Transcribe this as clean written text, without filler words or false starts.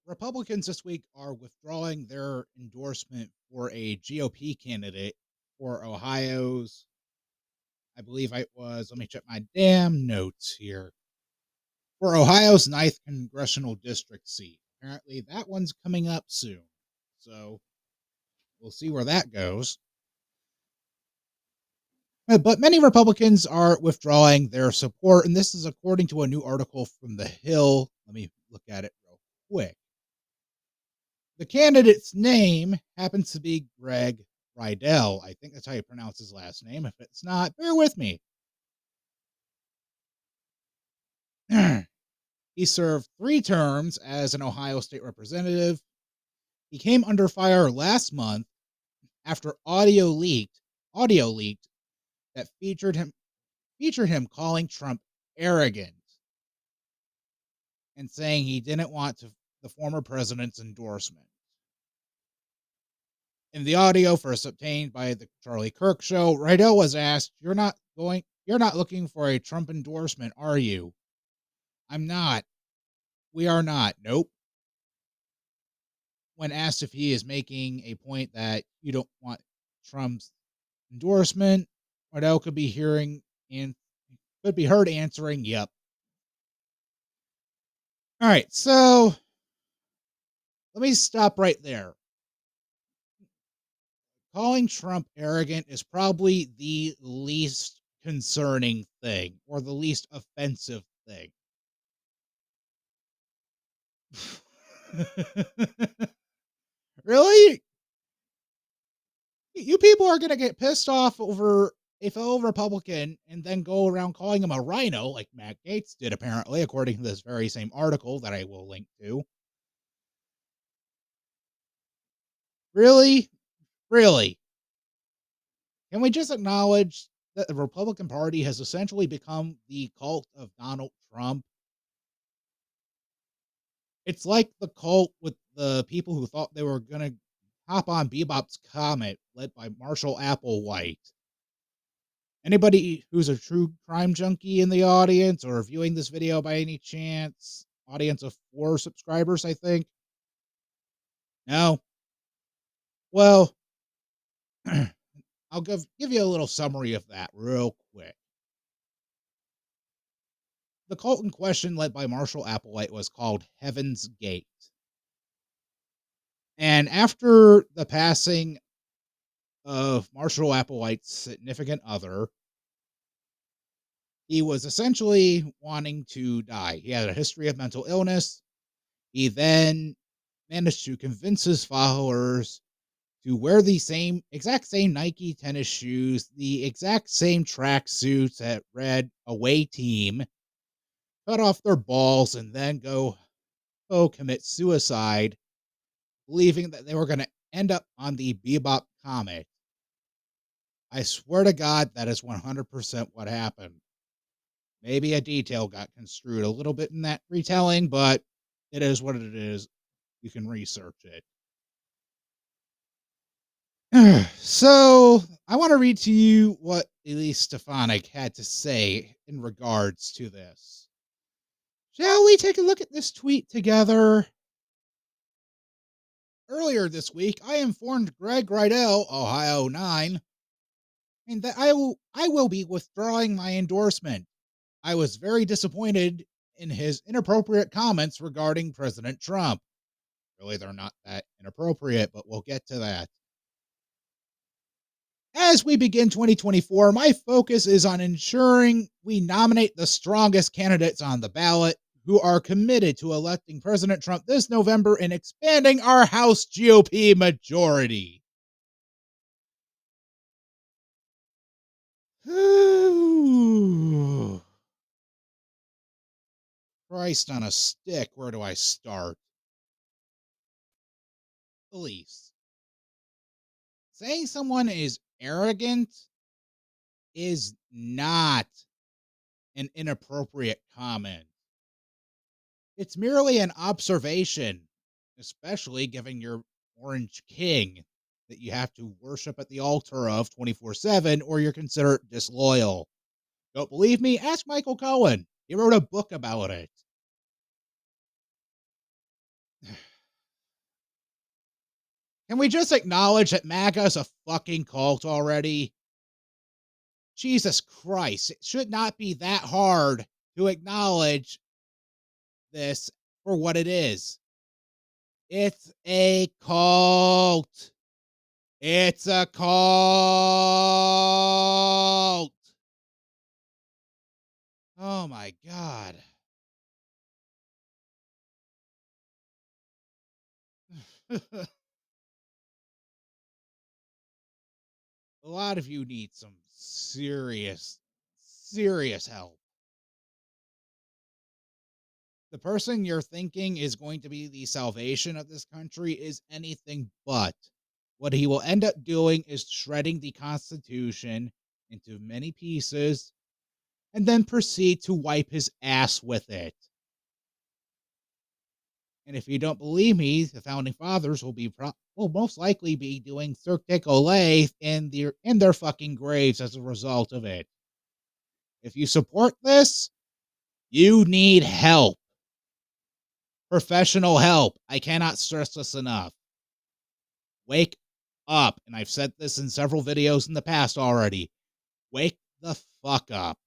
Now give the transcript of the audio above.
Republicans this week are withdrawing their endorsement for a GOP candidate for Ohio's, I believe it was, let me check my damn notes here, for Ohio's ninth congressional district seat. Apparently, that one's coming up soon. So we'll see where that goes. But many Republicans are withdrawing their support, and this is according to a new article from The Hill. Let me look at it real quick. The candidate's name happens to be Craig Riedel. I think that's how you pronounce his last name. If it's not, bear with me. He served 3 terms as an Ohio state representative. He came under fire last month after audio leaked that featured him calling Trump arrogant and saying he didn't want the former president's endorsement. In the audio first obtained by the Charlie Kirk show, Riedel was asked, you're not looking for a Trump endorsement, are you? I'm not. We are not. Nope. When asked if he is making a point that you don't want Trump's endorsement, Riedel could be heard answering, yep. All right, so let me stop right there. Calling Trump arrogant is probably the least concerning thing or the least offensive thing. Really? You people are going to get pissed off over a fellow Republican and then go around calling him a rhino like Matt Gaetz did, apparently, according to this very same article that I will link to. Really? Really? Can we just acknowledge that the Republican Party has essentially become the cult of Donald Trump? It's like the cult with the people who thought they were going to hop on Bebop's Comet, led by Marshall Applewhite. Anybody who's a true crime junkie in the audience or viewing this video by any chance? Audience of 4 subscribers, I think. No? Well, I'll give you a little summary of that real quick. The cult in question, led by Marshall Applewhite, was called Heaven's Gate. And after the passing of Marshall Applewhite's significant other, he was essentially wanting to die. He had a history of mental illness. He then managed to convince his followers to wear the exact same Nike tennis shoes, the exact same track suits that read away team, cut off their balls, and then go commit suicide, believing that they were going to end up on the Bebop comic. I swear to God, that is 100% what happened. Maybe a detail got construed a little bit in that retelling, but it is what it is. You can research it. So, I want to read to you what Elise Stefanik had to say in regards to this. Shall we take a look at this tweet together? Earlier this week, I informed Craig Riedel, Ohio 9, and that I will be withdrawing my endorsement. I was very disappointed in his inappropriate comments regarding President Trump. Really, they're not that inappropriate, but we'll get to that. As we begin 2024, my focus is on ensuring we nominate the strongest candidates on the ballot who are committed to electing President Trump this November and expanding our House GOP majority. Christ on a stick, where do I start? Elise, saying someone is arrogant is not an inappropriate comment. It's merely an observation, especially given your Orange King that you have to worship at the altar of 24/7, or you're considered disloyal. Don't believe me? Ask Michael Cohen. He wrote a book about it. Can we just acknowledge that MAGA is a fucking cult already? Jesus Christ. It should not be that hard to acknowledge this for what it is. It's a cult. It's a cult. Oh my God. A lot of you need some serious, serious help. The person you're thinking is going to be the salvation of this country is anything but. What he will end up doing is shredding the Constitution into many pieces and then proceed to wipe his ass with it. And if you don't believe me, the founding fathers will most likely be doing Cirque du Soleil in their fucking graves as a result of it. If you support this, you need help. Professional help. I cannot stress this enough. Wake up. And I've said this in several videos in the past already. Wake the fuck up.